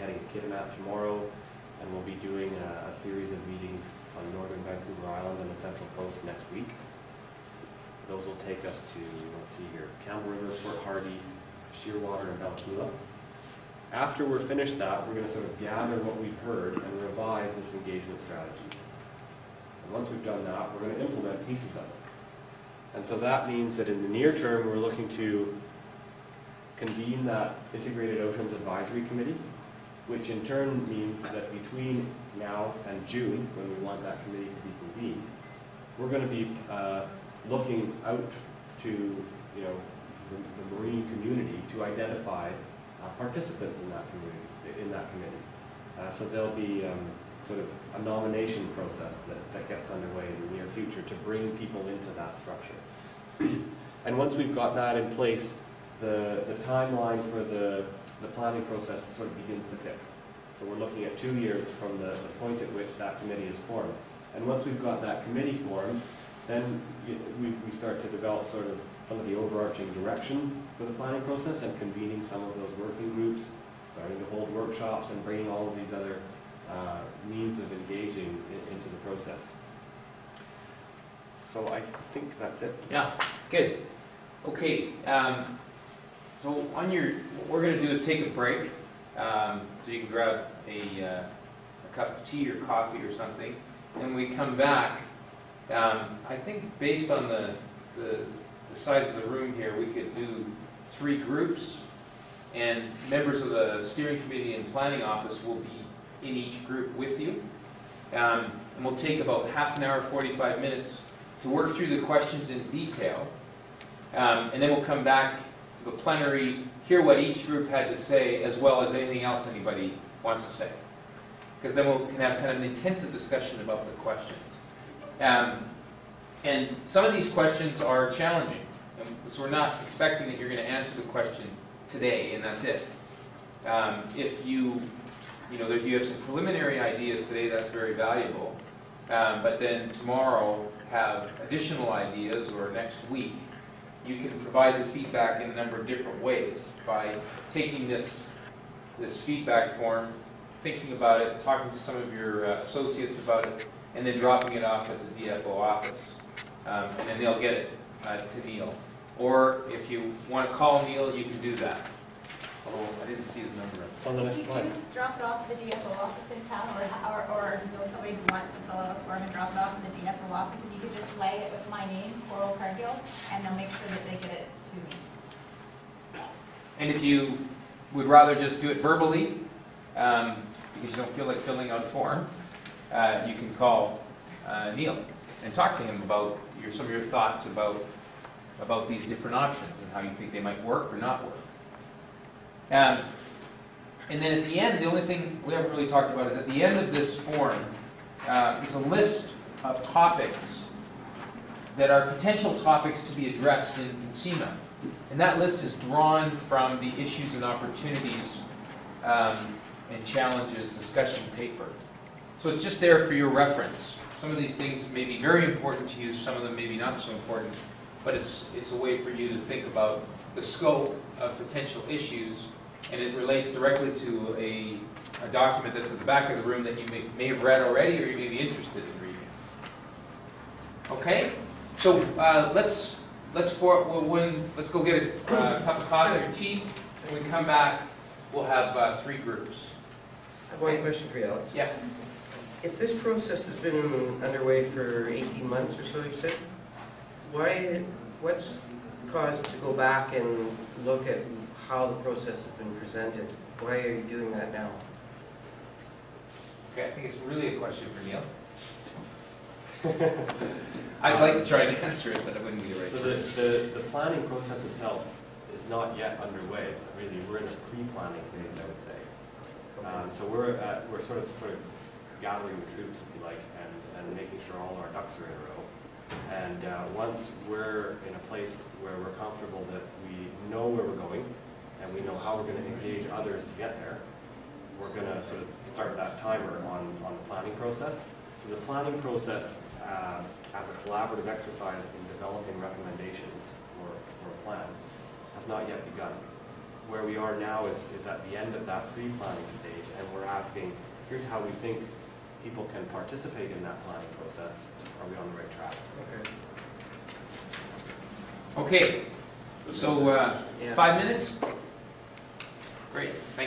heading to Kitimat tomorrow, and we'll be doing a series of meetings on northern Vancouver Island and the Central Coast next week. Those will take us to, let's see here, Campbell River, Port Hardy, Shearwater, and Balcoola. After we're finished that, we're going to sort of gather what we've heard and revise this engagement strategy. And once we've done that, we're going to implement pieces of it. And so that means that in the near term, we're looking to convene that Integrated Oceans Advisory Committee, which in turn means that between now and June, when we want that committee to be convened, we're going to be looking out to the marine community to identify participants in that committee. So there'll be sort of a nomination process that gets underway in the near future to bring people into that structure. And once we've got that in place, the timeline for the planning process sort of begins to tick. So we're looking at 2 years from the point at which that committee is formed. And once we've got that committee formed, then we start to develop sort of some of the overarching direction for the planning process and convening some of those working groups, starting to hold workshops and bringing all of these other means of engaging into the process. So I think that's it. Yeah, good. Okay, so what we're going to do is take a break. So you can grab a cup of tea or coffee or something. And we come back. I think based on the size of the room here, we could do 3 groups. And members of the steering committee and planning office will be in each group with you. And we'll take about half an hour, 45 minutes to work through the questions in detail. And then we'll come back to the plenary, hear what each group had to say, as well as anything else anybody wants to say. Because then we can have kind of an intensive discussion about the questions. And some of these questions are challenging. So we're not expecting that you're going to answer the question today, and that's it. If you have some preliminary ideas today, that's very valuable. But then tomorrow have additional ideas, or next week, you can provide the feedback in a number of different ways by taking this feedback form, thinking about it, talking to some of your associates about it, and then dropping it off at the DFO office. And then they'll get it to Neil. Or if you want to call Neil, you can do that. Although I didn't see his number. It's on the next slide. If you do drop it off at the DFO office in town, or know somebody who wants to fill out a form and drop it off in the DFO office, and you could just flag it with my name, Coral Cargill, and they'll make sure that they get it to me. And if you would rather just do it verbally, because you don't feel like filling out a form, you can call Neil and talk to him about some of your thoughts about these different options and how you think they might work or not work. And then at the end, the only thing we haven't really talked about is at the end of this form is a list of topics that are potential topics to be addressed in PNCIMA. And that list is drawn from the issues and opportunities and challenges discussion paper. So it's just there for your reference. Some of these things may be very important to you, some of them may be not so important, but it's a way for you to think about the scope of potential issues, and it relates directly to a document that's at the back of the room that you may have read already or you may be interested in reading. Okay? So let's go get a cup of coffee or tea. When we come back, we'll have 3 groups. I have one question for you, Alex. Yeah. If this process has been underway for 18 months or so, you said, what's caused to go back and look at how the process has been presented? Why are you doing that now? Okay, I think it's really a question for Neil. I'd like to try and answer it, but it wouldn't be the right So the planning process itself is not yet underway. Really, we're in a pre-planning phase, I would say. So we're sort of gathering the troops, if you like, and making sure all our ducks are in a row. And once we're in a place where we're comfortable that we know where we're going and we know how we're going to engage others to get there, we're going to sort of start that timer on the planning process. So the planning process as a collaborative exercise in developing recommendations for a plan has not yet begun. where we are now is at the end of that pre-planning stage, and we're asking, here's how we think people can participate in that planning process. Are we on the right track? Okay. Okay, so 5 minutes? Great, thank you.